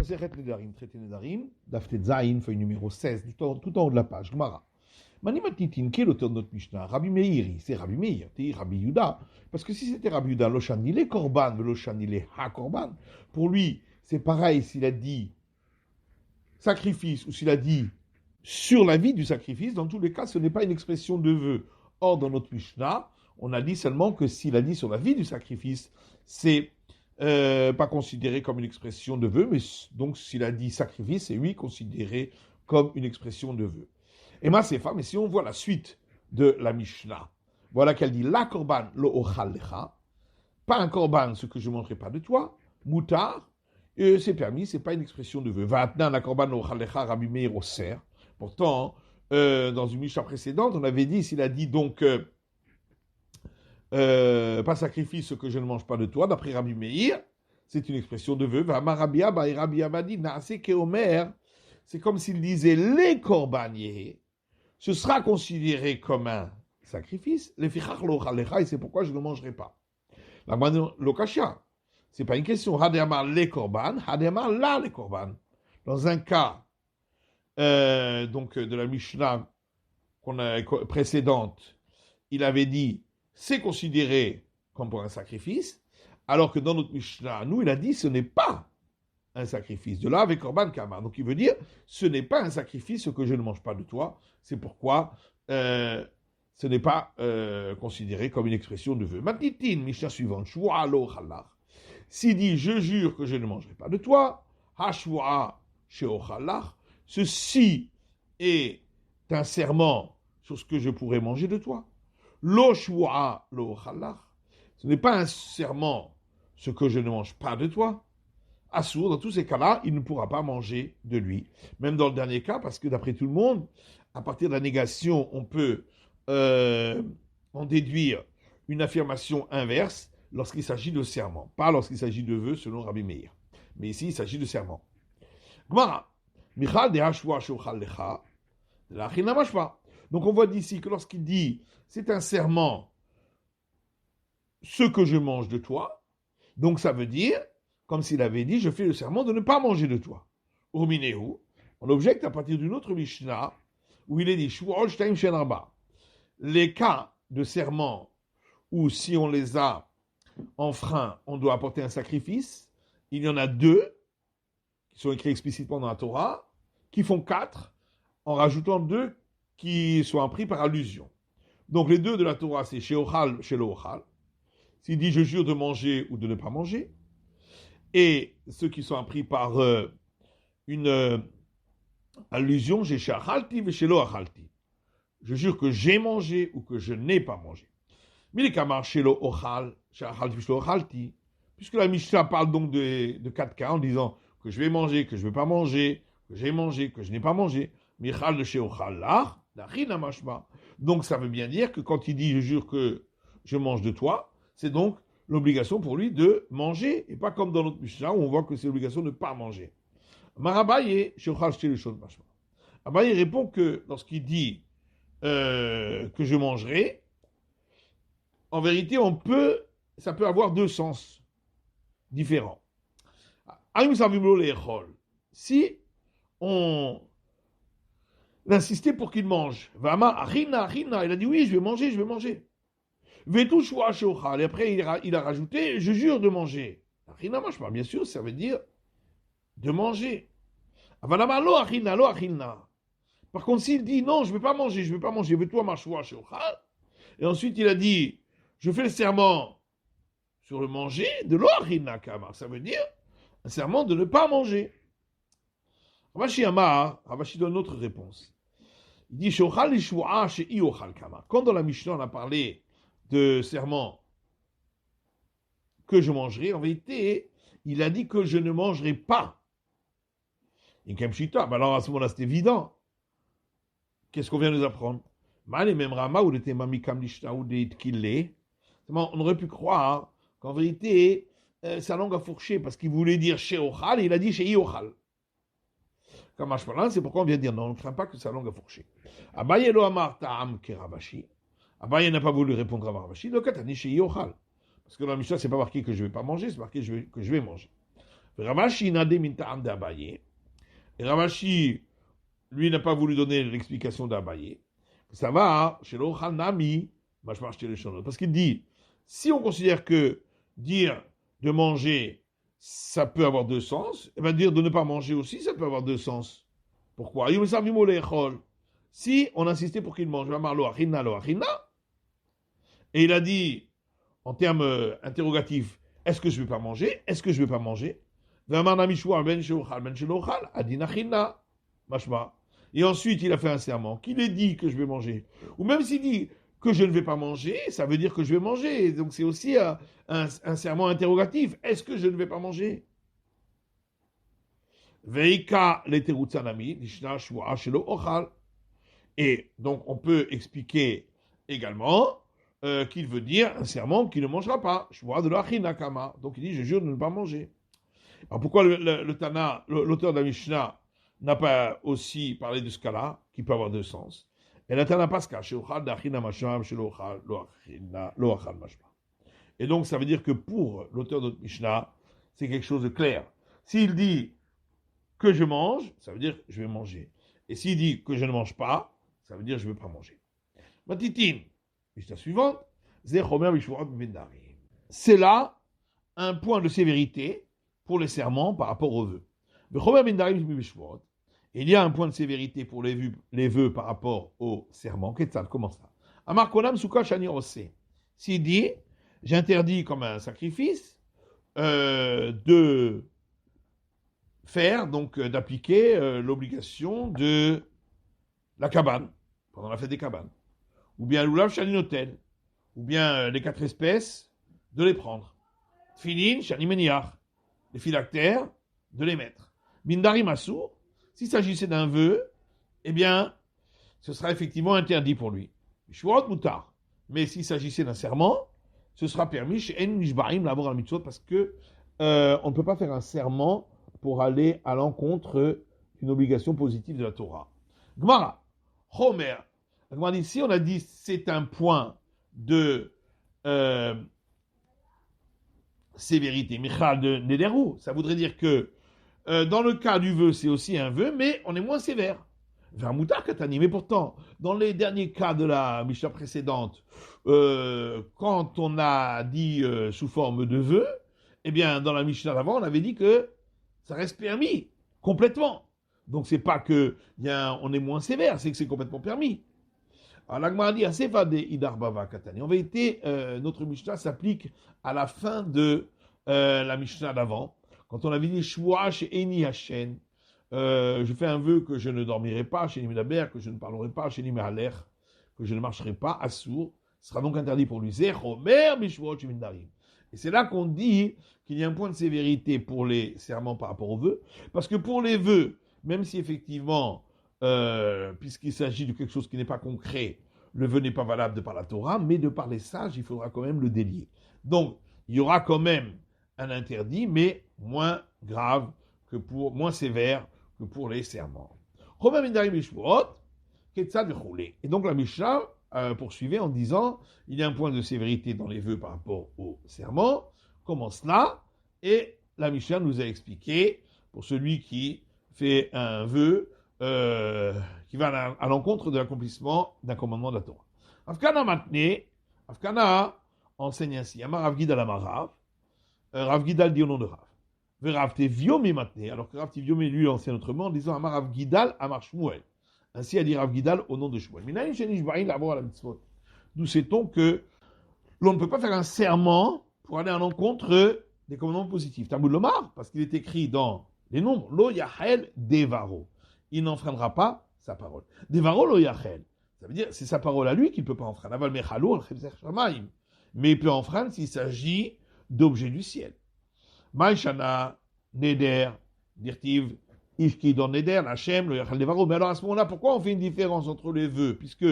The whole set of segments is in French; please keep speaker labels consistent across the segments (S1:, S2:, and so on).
S1: Masechet Nedarim, traité Nedarim, Daftet Zayin, feuille numéro 16, tout en haut de la page, Gemara. Mani Matnitin, qui est l'auteur de notre Mishnah? Rabbi Meir, c'est Rabbi Meir, t'es Rabbi Yuda. Parce que si c'était Rabbi Yuda, Loshanile Korban, Loshanile Ha Korban, pour lui, c'est pareil s'il a dit sacrifice ou s'il a dit sur la vie du sacrifice, dans tous les cas, ce n'est pas une expression de vœu. Or, dans notre Mishnah, on a dit seulement que s'il a dit sur la vie du sacrifice, c'est pas considéré comme une expression de vœu, mais donc s'il a dit sacrifice, c'est oui considéré comme une expression de vœu. Et ma sefa, mais si on voit la suite de la Mishnah, voilà qu'elle dit la korban lo ochal lecha, pas un korban, ce que je ne mangerai pas de toi, moutar, c'est permis, c'est pas une expression de vœu. Vatna la korban lo ochal lecha, Rabbi Meir oser. Pourtant, dans une Mishnah précédente, on avait dit, s'il a dit donc pas sacrifice ce que je ne mange pas de toi, d'après Rabbi Meir, c'est une expression de vœu. Vama Rabbi Abba et Rabbi Abba dit, naase keomer, c'est comme s'il disait les korbaniers, ce sera considéré comme un sacrifice, les fichach lo chalecha, et c'est pourquoi je ne mangerai pas. La mano lokasha, c'est pas une question. Hadéamar les korban, hadéamar la les korban. Dans un cas, donc de la Mishnah précédente, il avait dit c'est considéré comme pour un sacrifice, alors que dans notre Mishnah, nous, il a dit ce n'est pas un sacrifice. De là avec Korban Kama. Donc il veut dire ce n'est pas un sacrifice ce que je ne mange pas de toi. C'est pourquoi ce n'est pas considéré comme une expression de vœu. Matitin, Mishnah suivante, Shua lo chalach. S'il dit je jure que je ne mangerai pas de toi, Hashua sheo chalach. Ceci est un serment sur ce que je pourrais manger de toi. Lo shua lo chalach. Ce n'est pas un serment ce que je ne mange pas de toi. Assour, dans tous ces cas-là, il ne pourra pas manger de lui. Même dans le dernier cas, parce que d'après tout le monde, à partir de la négation, on peut en déduire une affirmation inverse lorsqu'il s'agit de serment, pas lorsqu'il s'agit de vœu selon Rabbi Meir. Mais ici, il s'agit de serment. Gemara. Michal de hashua shochal lecha, la china mashpa. Donc on voit d'ici que lorsqu'il dit c'est un serment, ce que je mange de toi, donc ça veut dire, comme s'il avait dit, je fais le serment de ne pas manger de toi. Urminehu, on objecte à partir d'une autre Mishnah, où il est dit, Shu'ol shtaim shen arba. Les cas de serment où si on les a enfreints, on doit apporter un sacrifice, il y en a 2, qui sont écrits explicitement dans la Torah, qui font 4, en rajoutant 2 qui sont appris par allusion. Donc les 2 de la Torah, c'est Sheochal, Shelochal. S'il dit je jure de manger ou de ne pas manger. Et ceux qui sont appris par une allusion, j'ai Sheachalti ve Sheloachalti. Je jure que j'ai mangé ou que je n'ai pas mangé. Milekamar Sheloachal, Sheachalti ve Sheloachalti. Puisque la Mishnah parle donc de 4 cas en disant que je vais manger, que je ne vais pas manger, que j'ai mangé, que je n'ai pas mangé. Michal de Sheochal lach, d'achina mashma. Donc ça veut bien dire que quand il dit je jure que je mange de toi, c'est donc l'obligation pour lui de manger, et pas comme dans notre Mishnah où on voit que c'est l'obligation de ne pas manger. Marabaye, Sheochal shte le shon mashma. Abaye répond que lorsqu'il dit que je mangerai, en vérité ça peut avoir 2 sens différents. Si on insistait pour qu'il mange, Vama, Achina, Achina, il a dit oui, je vais manger. Vetu shua shochal, et après il a rajouté, je jure de manger. Achina, mange pas, bien sûr, ça veut dire de manger. Avalama, lo achina, lo achina. Par contre, s'il dit non, je ne vais pas manger, vetu ma shua shochal, et ensuite il a dit, je fais le serment sur le manger de lo achina kama, ça veut dire un serment de ne pas manger. Ravashi Amar, Ravashi donne une autre réponse. Il dit Shochal Ishua Shei Ochal Kama. Quand dans la Mishnah on a parlé de serment que je mangerai, en vérité, il a dit que je ne mangerai pas. Alors à ce moment-là, c'est évident. Qu'est-ce qu'on vient de nous apprendre? On aurait pu croire qu'en vérité, sa langue a fourché parce qu'il voulait dire chez Ochal et il a dit chez Iochal. Comme Ashpalan, c'est pourquoi on vient de dire non, on ne craint pas que sa langue a fourché. Abaye lo amar ta'am ke Ravashi. Abaye n'a pas voulu répondre à Ravashi. Le katani chez Iochal. Parce que dans la Mishnah, c'est pas marqué que je ne vais pas manger, c'est marqué que je vais manger. Ravashi n'a des mintaam d'Abaye. Et Ravashi, lui, n'a pas voulu donner l'explication d'Abaye. Ça va, chez l'Ochanami, parce qu'il dit, si on considère que dire de manger, ça peut avoir deux sens, et bien dire de ne pas manger aussi, ça peut avoir deux sens. Pourquoi? Si on insistait pour qu'il mange, et il a dit, en termes interrogatifs, est-ce que je ne vais pas manger? Est-ce que je ne vais pas manger? Et ensuite, il a fait un serment qu'il ait dit que je vais manger. Ou même s'il dit que je ne vais pas manger, ça veut dire que je vais manger. Donc c'est aussi un serment interrogatif. Est-ce que je ne vais pas manger? Et donc on peut expliquer également qu'il veut dire un serment qu'il ne mangera pas. Donc il dit je jure de ne pas manger. Alors pourquoi le Tana, l'auteur de la Mishnah, n'a pas aussi parlé de ce cas-là, qui peut avoir deux sens? Et le Tana Paska, et donc ça veut dire que pour l'auteur de notre Mishnah, c'est quelque chose de clair. S'il dit que je mange, ça veut dire que je vais manger. Et s'il dit que je ne mange pas, ça veut dire que je ne vais pas manger. Matitin, Mishnah suivante, c'est là un point de sévérité pour les serments par rapport aux vœux. Il y a un point de sévérité pour les vœux par rapport aux serments. Comment ça? Amar Konam Souka Shani Ose. S'il dit, j'interdis comme un sacrifice de faire, donc d'appliquer l'obligation de la cabane, pendant la fête des cabanes. Ou bien l'oulav Shani Notel. Ou bien les quatre espèces, de les prendre. Tfilin Shani Meniach. Les phylactères, de les mettre. Bindari Massour, s'il s'agissait d'un vœu, eh bien, ce sera effectivement interdit pour lui. Shuot Moutar. Mais s'il s'agissait d'un serment, ce sera permis chez En Nishbarim l'avoir al mitzvot parce que on ne peut pas faire un serment pour aller à l'encontre d'une obligation positive de la Torah. Gemara, Homer. Ici, on a dit c'est un point de sévérité, Michal de Nederou. Ça voudrait dire que dans le cas du vœu, c'est aussi un vœu, mais on est moins sévère. Vers Moutar Katani. Mais pourtant, dans les derniers cas de la Mishnah précédente, quand on a dit sous forme de vœu, eh bien, dans la Mishnah d'avant, on avait dit que ça reste permis, complètement. Donc, c'est pas que on est moins sévère, c'est que c'est complètement permis. Alors, l'Agmara dit, Idar Bava Katani. En vérité, notre Mishnah s'applique à la fin de la Mishnah d'avant. Quand on avait dit Shua chez Eni Hashen, je fais un vœu que je ne dormirai pas chez Nimedaber, que je ne parlerai pas chez Nimehaler, que je ne marcherai pas à sourd, ce sera donc interdit pour lui. Zechomer Bishwot Shimindarim. Et c'est là qu'on dit qu'il y a un point de sévérité pour les serments par rapport aux vœux, parce que pour les vœux, même si effectivement, puisqu'il s'agit de quelque chose qui n'est pas concret, le vœu n'est pas valable de par la Torah, mais de par les sages, il faudra quand même le délier. Donc, il y aura quand même un interdit, mais moins grave moins sévère que pour les serments. Et donc la Mishnah poursuivait en disant, il y a un point de sévérité dans les vœux par rapport aux serments. Comment cela? Et la Mishnah nous a expliqué, pour celui qui fait un vœu qui va à l'encontre de l'accomplissement d'un commandement de la Torah. Afkana enseigne ainsi. Amar Rav Gidal Amarav. Rav Gidal dit au nom de Rav. Rav Teviomi maintenant, alors que Rav Teviomi lui enseigne autrement en disant Amar Rav Gidal Amar Shmuel. Ainsi a dit Rav Gidal au nom de Shmuel. D'où sait-on que l'on ne peut pas faire un serment pour aller à l'encontre des commandements positifs. Talmud Lomar, parce qu'il est écrit dans les nombres, Lo Yachel Devaro. Il n'enfreindra pas sa parole. Devaro Lo Yachel. Ça veut dire c'est sa parole à lui qu'il ne peut pas enfreindre. Aval Mechalo Al-Chemzer Shamaim. Mais il peut enfreindre s'il s'agit d'objets du ciel. Maïshana, Neder, Dirtiv, Ishki don Neder, Hachem, le Yachal Devaro. Mais alors à ce moment-là, pourquoi on fait une différence entre les vœux? Puisque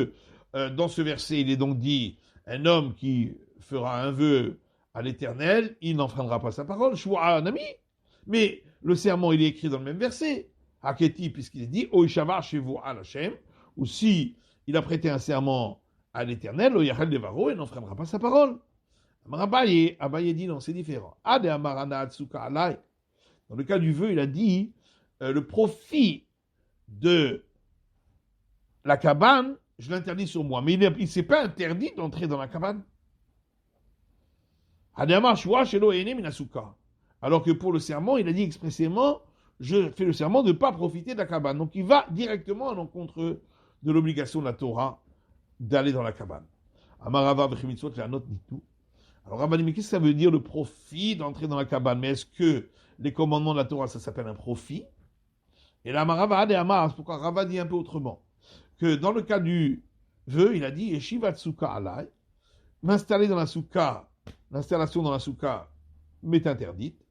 S1: dans ce verset, il est donc dit un homme qui fera un vœu à l'Éternel, il n'enfreindra pas sa parole. Shua un ami. Mais le serment, il est écrit dans le même verset. Haketi, puisqu'il est dit Oishavar Shevu al Hachem, ou si il a prêté un serment à l'Éternel, le Yachal Devaro, il n'enfreindra pas sa parole. Abaye dit non, c'est différent. Ade Amarana Atsuka Alai. Dans le cas du vœu, il a dit le profit de la cabane, je l'interdis sur moi. Mais il ne s'est pas interdit d'entrer dans la cabane. Alors que pour le serment, il a dit expressément, je fais le serment de ne pas profiter de la cabane. Donc il va directement à l'encontre de l'obligation de la Torah d'aller dans la cabane. Alors Rava dit, mais qu'est-ce que ça veut dire le profit d'entrer dans la cabane? Mais est-ce que les commandements de la Torah, ça s'appelle un profit? Et là, pourquoi Rava dit un peu autrement? Que dans le cas du vœu, il a dit, Eshivatsuka alai, m'installer dans la souka, l'installation dans la souka m'est interdite.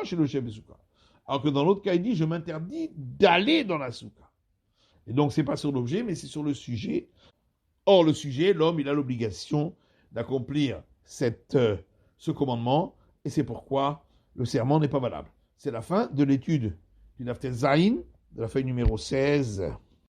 S1: Chez le chef de souka. Alors que dans l'autre cas, il dit, je m'interdis d'aller dans la souka. Et donc, c'est pas sur l'objet, mais c'est sur le sujet. Or, le sujet, l'homme, il a l'obligation d'accomplir ce commandement, et c'est pourquoi le serment n'est pas valable. C'est la fin de l'étude du Dafter Zayin, de la feuille numéro 16.